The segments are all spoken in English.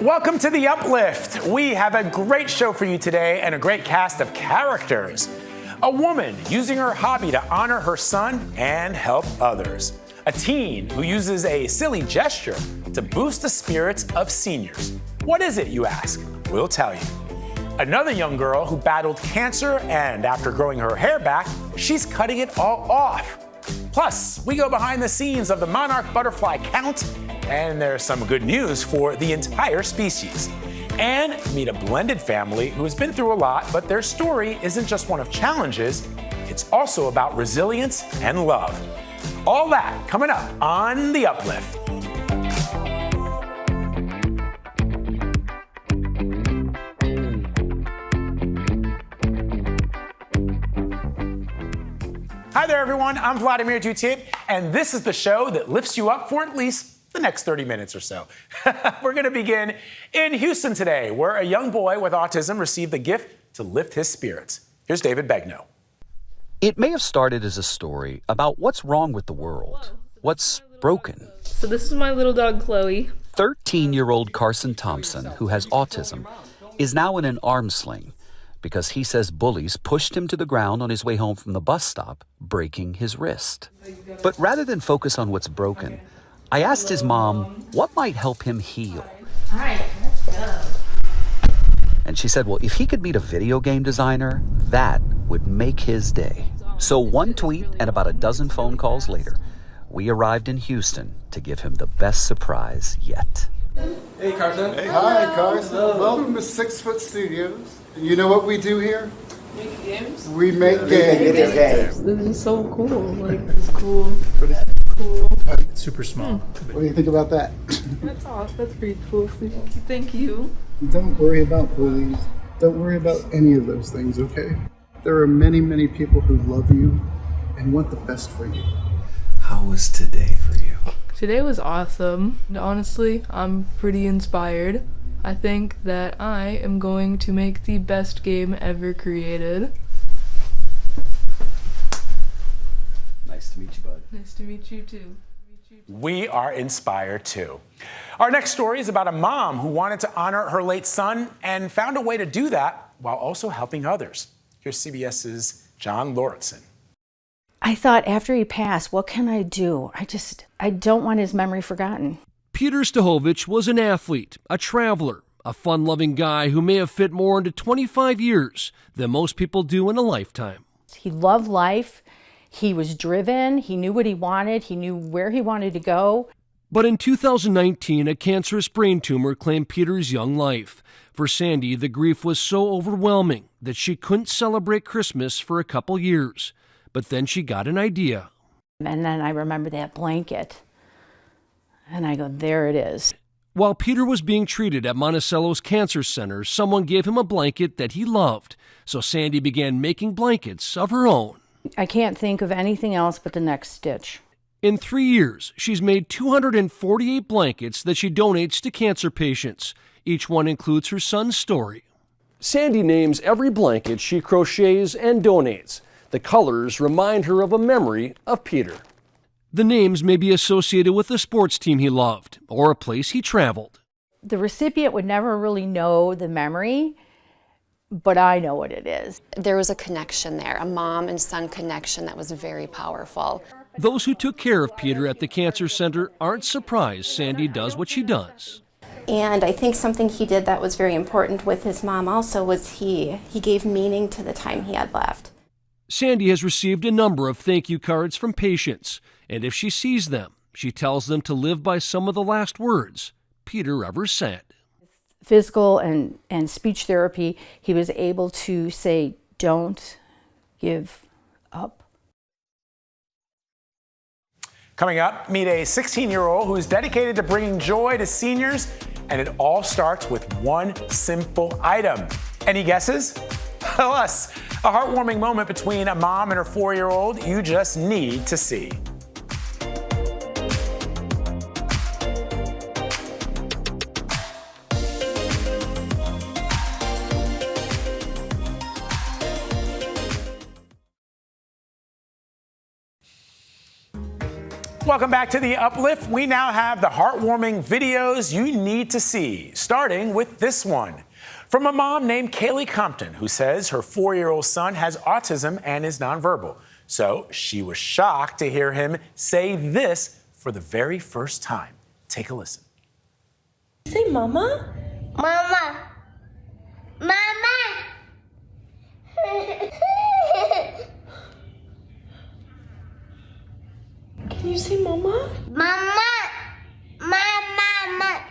Welcome to the Uplift. We have a great show for you today and a great cast of characters. A woman using her hobby to honor her son and help others. A teen who uses a silly gesture to boost the spirits of seniors. What is it, you ask? We'll tell you. Another young girl who battled cancer, and after growing her hair back, she's cutting it all off. Plus, we go behind the scenes of the Monarch Butterfly count, and there's some good news for the entire species. And meet a blended family who has been through a lot, but their story isn't just one of challenges, it's also about resilience and love. All that coming up on The Uplift. Hi there, everyone. I'm Vladimir Dutip, and this is the show that lifts you up for at least the next 30 minutes or so. We're going to begin in Houston today, where a young boy with autism received the gift to lift his spirits. Here's David Begnaud. It may have started as a story about what's wrong with the world, what's broken. So this is my little dog, Chloe. 13-year-old Carson Thompson, who has autism, is now in an arm sling because he says bullies pushed him to the ground on his way home from the bus stop, breaking his wrist. But rather than focus on what's broken, I asked his mom what might help him heal. All right, let's go. And she said, well, if he could meet a video game designer, that would make his day. So one tweet and about a dozen phone calls later, we arrived in Houston to give him the best surprise yet. Hey, Carson. Hey. Hi, Carson. Welcome to 6 Foot Studios. You know what we do here? Make games? We make games. This is so cool. Like, it's cool. Cool. It's super small. What do you think about that? That's awesome. That's pretty cool. Thank you. Don't worry about bullies. Don't worry about any of those things, okay? There are many, many people who love you and want the best for you. How was today for you? Today was awesome. Honestly, I'm pretty inspired. I think that I am going to make the best game ever created. Nice to meet you, bud. Nice to meet you, too. We are inspired too. Our next story is about a mom who wanted to honor her late son and found a way to do that while also helping others. Here's CBS's John Lauritsen. I thought after he passed, what can I do? I don't want his memory forgotten. Peter Stohlvich was an athlete, a traveler, a fun-loving guy who may have fit more into 25 years than most people do in a lifetime. He loved life. He was driven. He knew what he wanted. He knew where he wanted to go. But in 2019, a cancerous brain tumor claimed Peter's young life. For Sandy, the grief was so overwhelming that she couldn't celebrate Christmas for a couple years. But then she got an idea. And then I remember that blanket. And I go, there it is. While Peter was being treated at Monticello's Cancer Center, someone gave him a blanket that he loved. So Sandy began making blankets of her own. I can't think of anything else but the next stitch. In 3 years, she's made 248 blankets that she donates to cancer patients. Each one includes her son's story. Sandy names every blanket she crochets and donates. The colors remind her of a memory of Peter. The names may be associated with the sports team he loved or a place he traveled. The recipient would never really know the memory, but I know what it is. There was a connection there, a mom and son connection that was very powerful. Those who took care of Peter at the cancer center aren't surprised Sandy does what she does. And I think something he did that was very important with his mom also was he gave meaning to the time he had left. Sandy has received a number of thank you cards from patients, and if she sees them, she tells them to live by some of the last words Peter ever said. Physical and speech therapy, he was able to say, don't give up. Coming up, meet a 16-year-old who is dedicated to bringing joy to seniors, and it all starts with one simple item. Any guesses? Tell us. A heartwarming moment between a mom and her 4-year-old you just need to see. Welcome back to the Uplift. We now have the heartwarming videos you need to see, starting with this one. From a mom named Kaylee Compton, who says her 4-year-old son has autism and is nonverbal. So she was shocked to hear him say this for the very first time. Take a listen. Say mama? Mama. Mama. Can you say mama? Mama. Mama.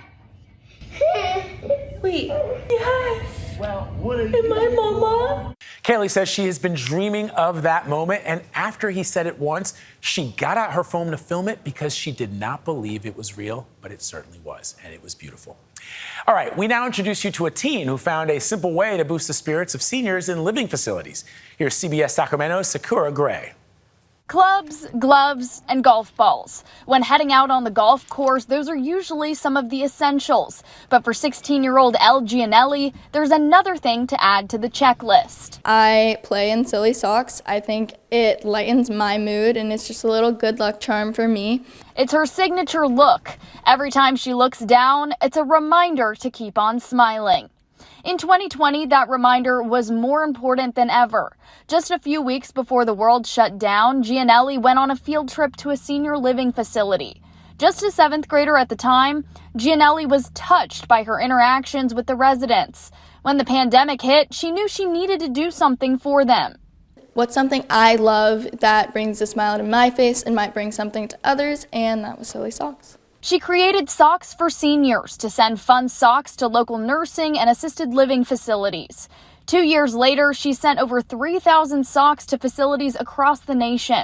Wait, yes. Well, what are you Am I mama? Kaylee says she has been dreaming of that moment, and after he said it once, she got out her phone to film it because she did not believe it was real, but it certainly was, and it was beautiful. All right, we now introduce you to a teen who found a simple way to boost the spirits of seniors in living facilities. Here's CBS Sacramento's Sakura Gray. Clubs, gloves, and golf balls. When heading out on the golf course, those are usually some of the essentials. But for 16-year-old Elle Gianelli, there's another thing to add to the checklist. I play in silly socks. I think it lightens my mood, and it's just a little good luck charm for me. It's her signature look. Every time she looks down, it's a reminder to keep on smiling. In 2020, that reminder was more important than ever. Just a few weeks before the world shut down, Gianelli went on a field trip to a senior living facility. Just a 7th grader at the time, Gianelli was touched by her interactions with the residents. When the pandemic hit, she knew she needed to do something for them. What's something I love that brings a smile to my face and might bring something to others, and that was silly socks. She created Socks for Seniors to send fun socks to local nursing and assisted living facilities. 2 years later, she sent over 3,000 socks to facilities across the nation.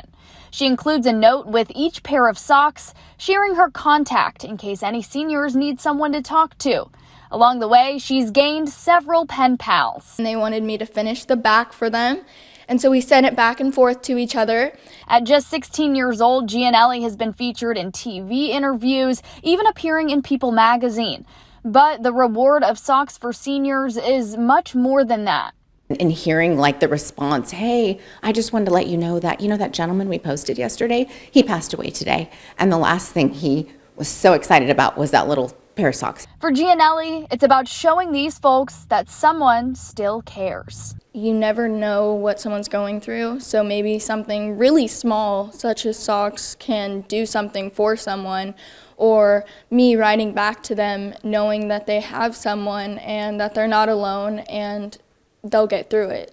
She includes a note with each pair of socks, sharing her contact in case any seniors need someone to talk to. Along the way, she's gained several pen pals. And they wanted me to finish the back for them, and so we sent it back and forth to each other. At just 16 years old, Gianelli has been featured in TV interviews, even appearing in People magazine. But the reward of Socks for Seniors is much more than that. And hearing like the response, hey, I just wanted to let you know that gentleman we posted yesterday, he passed away today. And the last thing he was so excited about was that little pair of socks. For Gianelli, it's about showing these folks that someone still cares. You never know what someone's going through, so maybe something really small, such as socks, can do something for someone, or me writing back to them knowing that they have someone and that they're not alone and they'll get through it.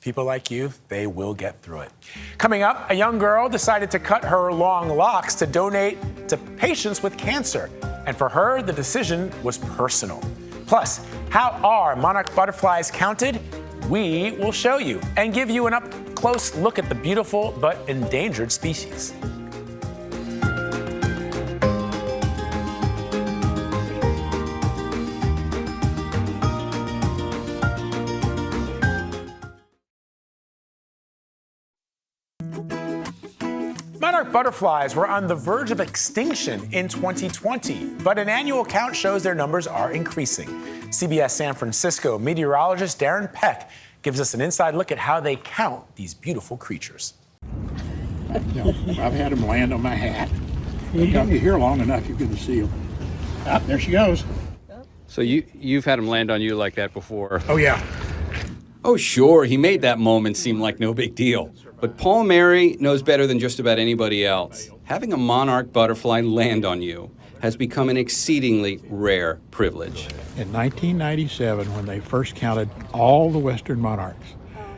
People like you, they will get through it. Coming up, a young girl decided to cut her long locks to donate to patients with cancer. And for her, the decision was personal. Plus, how are monarch butterflies counted? We will show you and give you an up-close look at the beautiful but endangered species. Monarch butterflies were on the verge of extinction in 2020, but an annual count shows their numbers are increasing. CBS San Francisco meteorologist Darren Peck gives us an inside look at how they count these beautiful creatures. I've had them land on my hat. You come here long enough, you're going to see them. Ah, there she goes. So you've had them land on you like that before? Oh, yeah. Oh, sure. He made that moment seem like no big deal. But Paul Mary knows better than just about anybody else. Having a monarch butterfly land on you has become an exceedingly rare privilege. In 1997, when they first counted all the western monarchs,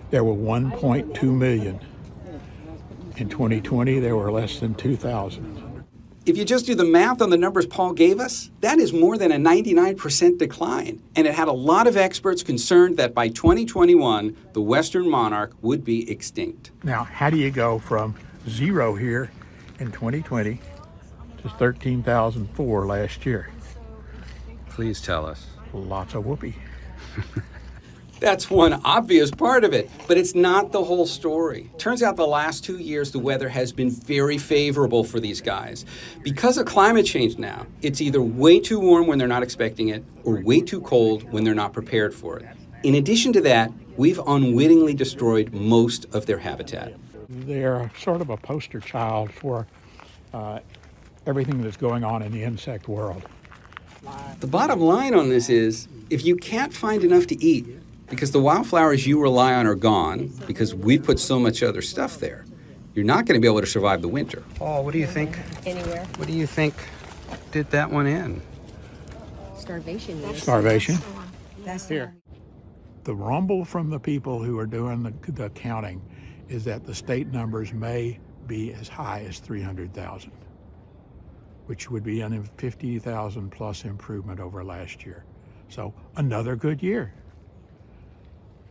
there were 1.2 million. In 2020, there were less than 2,000. If you just do the math on the numbers Paul gave us, that is more than a 99% decline. And it had a lot of experts concerned that by 2021, the western monarch would be extinct. Now, how do you go from 0 here in 2020 to 13,004 last year? Please tell us. Lots of whoopee. That's one obvious part of it, but it's not the whole story. Turns out the last 2 years, the weather has been very favorable for these guys. Because of climate change now, it's either way too warm when they're not expecting it, or way too cold when they're not prepared for it. In addition to that, we've unwittingly destroyed most of their habitat. They're sort of a poster child for everything that's going on in the insect world. The bottom line on this is, if you can't find enough to eat because the wildflowers you rely on are gone because we've put so much other stuff there, you're not going to be able to survive the winter. Oh, what do you think? Anywhere. What do you think did that one in? Starvation. Starvation. That's Here. The rumble from the people who are doing the counting is that the state numbers may be as high as 300,000, which would be a 50,000 plus improvement over last year. So another good year,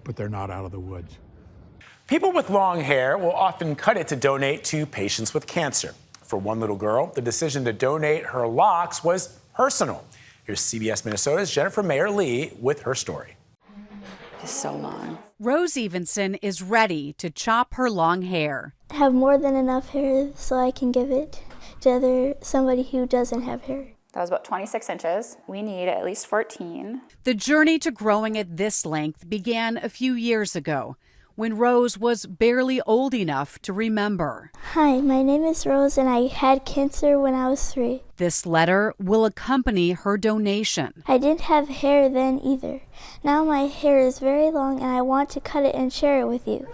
but they're not out of the woods. People with long hair will often cut it to donate to patients with cancer. For one little girl, the decision to donate her locks was personal. Here's CBS Minnesota's Jennifer Mayer-Lee with her story. It's so long. Rose Evenson is ready to chop her long hair. I have more than enough hair so I can give it to somebody who doesn't have hair. That was about 26 inches. We need at least 14. The journey to growing it this length began a few years ago, when Rose was barely old enough to remember. Hi, my name is Rose and I had cancer when I was 3. This letter will accompany her donation. I didn't have hair then either. Now my hair is very long and I want to cut it and share it with you.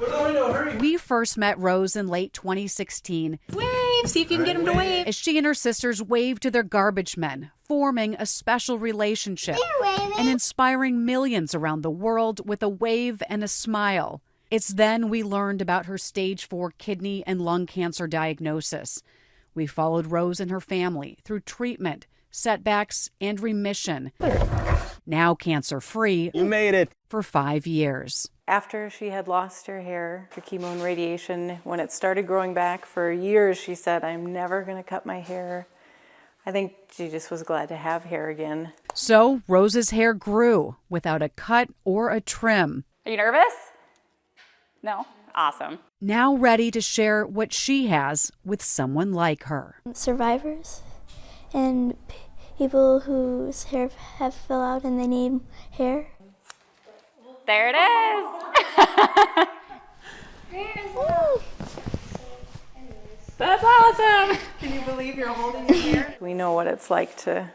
We first met Rose in late 2016. Wave! See if you can get him to wave. As she and her sisters waved to their garbage men, forming a special relationship and inspiring millions around the world with a wave and a smile. It's then we learned about her stage 4 kidney and lung cancer diagnosis. We followed Rose and her family through treatment, setbacks, and remission. Now cancer-free. You made it. For 5 years. After she had lost her hair to chemo and radiation, when it started growing back for years, she said, I'm never going to cut my hair. I think she just was glad to have hair again. So Rose's hair grew without a cut or a trim. Are you nervous? No? Awesome. Now ready to share what she has with someone like her. Survivors and people whose hair have fell out and they need hair. There it is. That's awesome. Can you believe you're holding your hair? We know what it's like to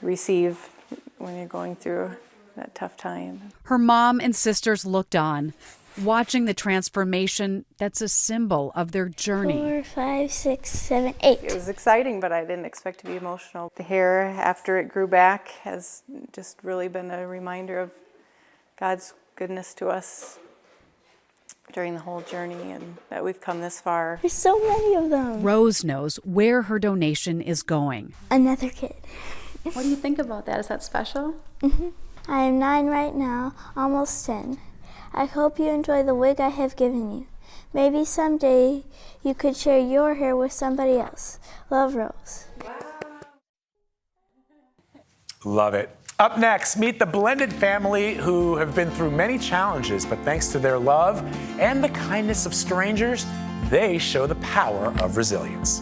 receive when you're going through that tough time. Her mom and sisters looked on, watching the transformation that's a symbol of their journey. 4, 5, 6, 7, 8. It was exciting, but I didn't expect to be emotional. The hair, after it grew back, has just really been a reminder of God's goodness to us during the whole journey and that we've come this far. There's so many of them. Rose knows where her donation is going. Another kid. What do you think about that? Is that special? I am 9 right now, almost 10. I hope you enjoy the wig I have given you. Maybe someday you could share your hair with somebody else. Love, Rose. Love it. Up next, meet the blended family who have been through many challenges, but thanks to their love and the kindness of strangers, they show the power of resilience.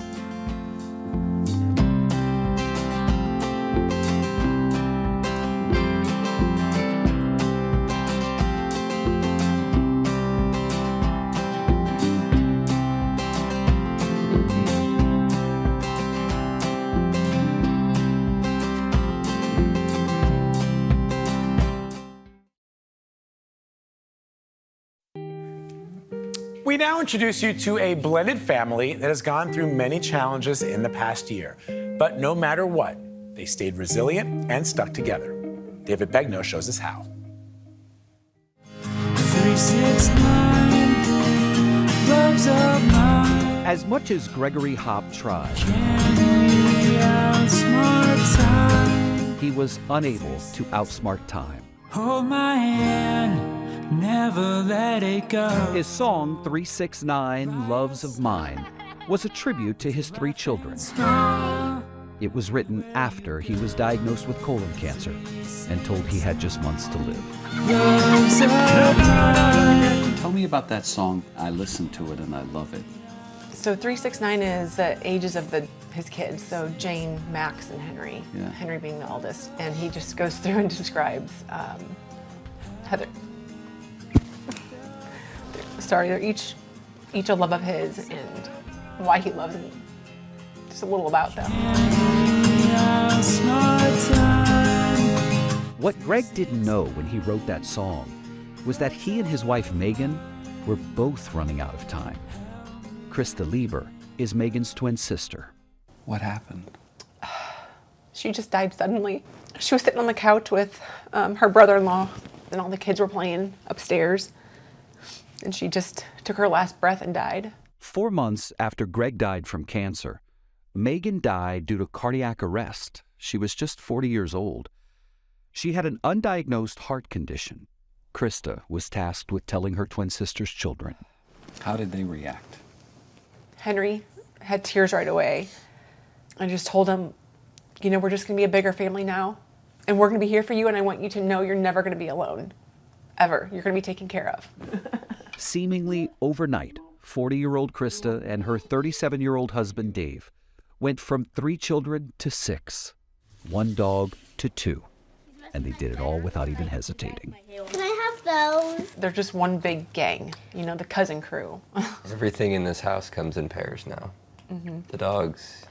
We now introduce you to a blended family that has gone through many challenges in the past year. But no matter what, they stayed resilient and stuck together. David Begnaud shows us how. 369 loves of mine. As much as Gregory Hopp tried, he was unable to outsmart time. Hold my hand. Never let it go. His song, 369 Loves of Mine, was a tribute to his 3 children. It was written after he was diagnosed with colon cancer and told he had just months to live. Tell me about that song. I listened to it and I love it. So 369 is the ages of his kids, so Jane, Max, and Henry. Yeah. Henry being the oldest. And he just goes through and describes Heather. Sorry, they're each each a love of his and why he loves it. Just a little about them. What Greg didn't know when he wrote that song was that he and his wife Megan were both running out of time. Krista Lieber is Megan's twin sister. What happened? She just died suddenly. She was sitting on the couch with her brother-in-law, and all the kids were playing upstairs. And she just took her last breath and died. 4 months after Greg died from cancer, Megan died due to cardiac arrest. She was just 40 years old. She had an undiagnosed heart condition. Krista was tasked with telling her twin sister's children. How did they react? Henry had tears right away. I just told him, you know, we're just going to be a bigger family now, and we're going to be here for you, and I want you to know you're never going to be alone, ever. You're going to be taken care of. Seemingly overnight, 40-year-old Krista and her 37-year-old husband Dave went from 3 children to 6, 1 dog to 2, and they did it all without even hesitating. Can I have those? They're just one big gang, you know, the cousin crew. Everything in this house comes in pairs now. Mm-hmm. The dogs,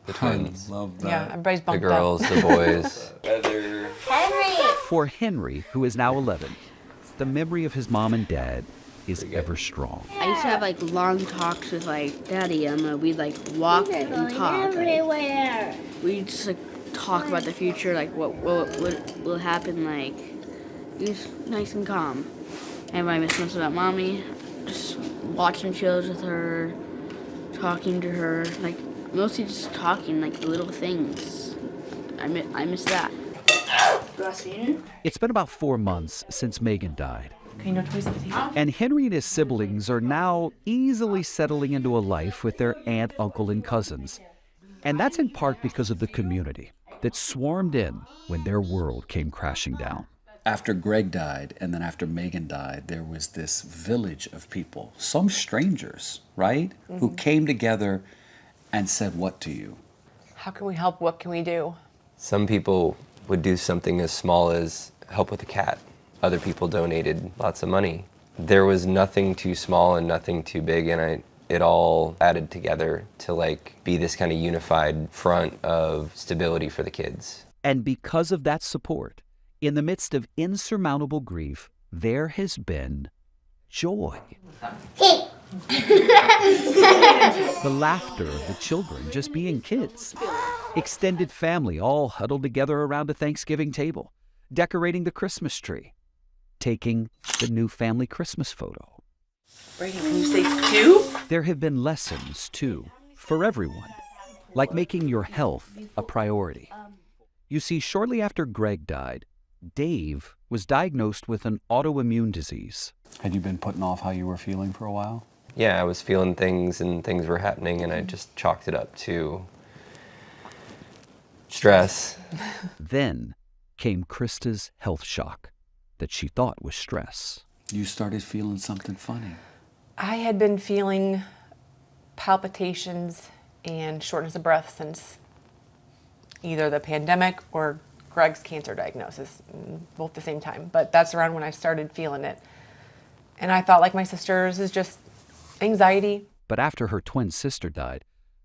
the twins, love that. Yeah, everybody's the bumped girls, up. the boys. Henry! For Henry, who is now 11, the memory of his mom and dad is ever strong. I used to have like long talks with like Daddy. We'd like walk and talk. Everywhere. We'd just like talk about the future, like what will happen. Like it was nice and calm. And I miss most about Mommy. Just watching shows with her, talking to her, like mostly just talking, like the little things. I miss that. It's been about 4 months since Megan died. Okay, no toys on the table. And Henry and his siblings are now easily settling into a life with their aunt, uncle, and cousins. And that's in part because of the community that swarmed in when their world came crashing down. After Greg died and then after Megan died, there was this village of people, some strangers, right? Mm-hmm. Who came together and said what to you? How can we help? What can we do? Some people would do something as small as help with a cat. Other people donated lots of money. There was nothing too small and nothing too big, and it all added together to like be this kind of unified front of stability for the kids. And because of that support, in the midst of insurmountable grief, there has been joy. The laughter of the children just being kids. Extended family all huddled together around a Thanksgiving table, decorating the Christmas tree, taking the new family Christmas photo. Brady, can you say 2? There have been lessons, too, for everyone, like making your health a priority. You see, shortly after Greg died, Dave was diagnosed with an autoimmune disease. Had you been putting off how you were feeling for a while? Yeah, I was feeling things and things were happening, and I just chalked it up to stress. Then came Krista's health shock that she thought was stress. You started feeling something funny. I had been feeling palpitations and shortness of breath since either the pandemic or Greg's cancer diagnosis, both at the same time. But that's around when I started feeling it. And I thought, like my sister's, is just anxiety. But after her twin sister died,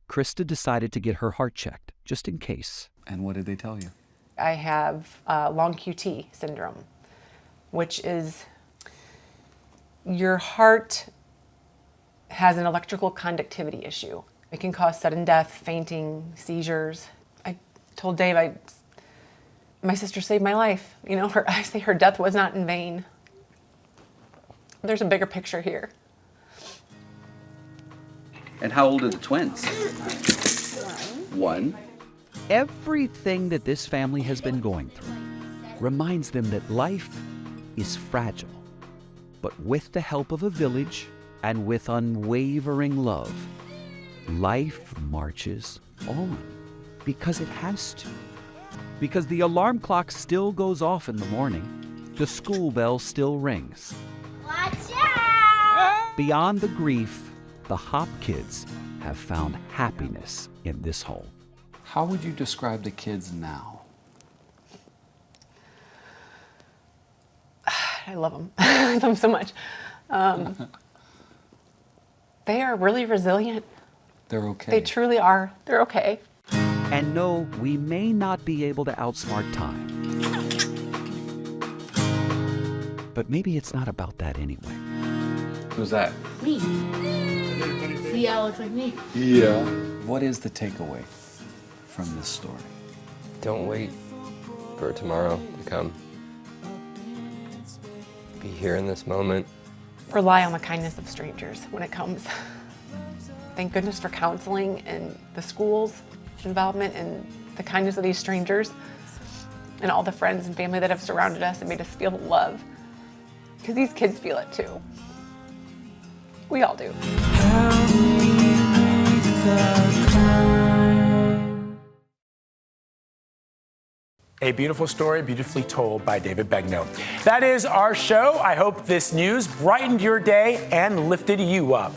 Krista decided to get her heart checked, just in case. And what did they tell you? I have long QT syndrome, which is your heart has an electrical conductivity issue. It can cause sudden death, fainting, seizures. I told Dave, my sister saved my life. You know, I say her death was not in vain. There's a bigger picture here. And how old are the twins? 1. Everything that this family has been going through reminds them that life is fragile. But with the help of a village and with unwavering love, life marches on because it has to. Because the alarm clock still goes off in the morning, the school bell still rings. Watch out! Beyond the grief, the Hop kids have found happiness in this home. How would you describe the kids now? I love them. I love them so much. They are really resilient. They're okay. They truly are. They're okay. And no, we may not be able to outsmart time. But maybe it's not about that anyway. Who's that? Me. See how it looks like me? Yeah. What is the takeaway from this story? Don't wait for tomorrow to come. Be here in this moment. Rely on the kindness of strangers when it comes. Thank goodness for counseling and the school's involvement and the kindness of these strangers and all the friends and family that have surrounded us and made us feel love. Because these kids feel it too. We all do. A beautiful story, beautifully told by David Begnaud. That is our show. I hope this news brightened your day and lifted you up.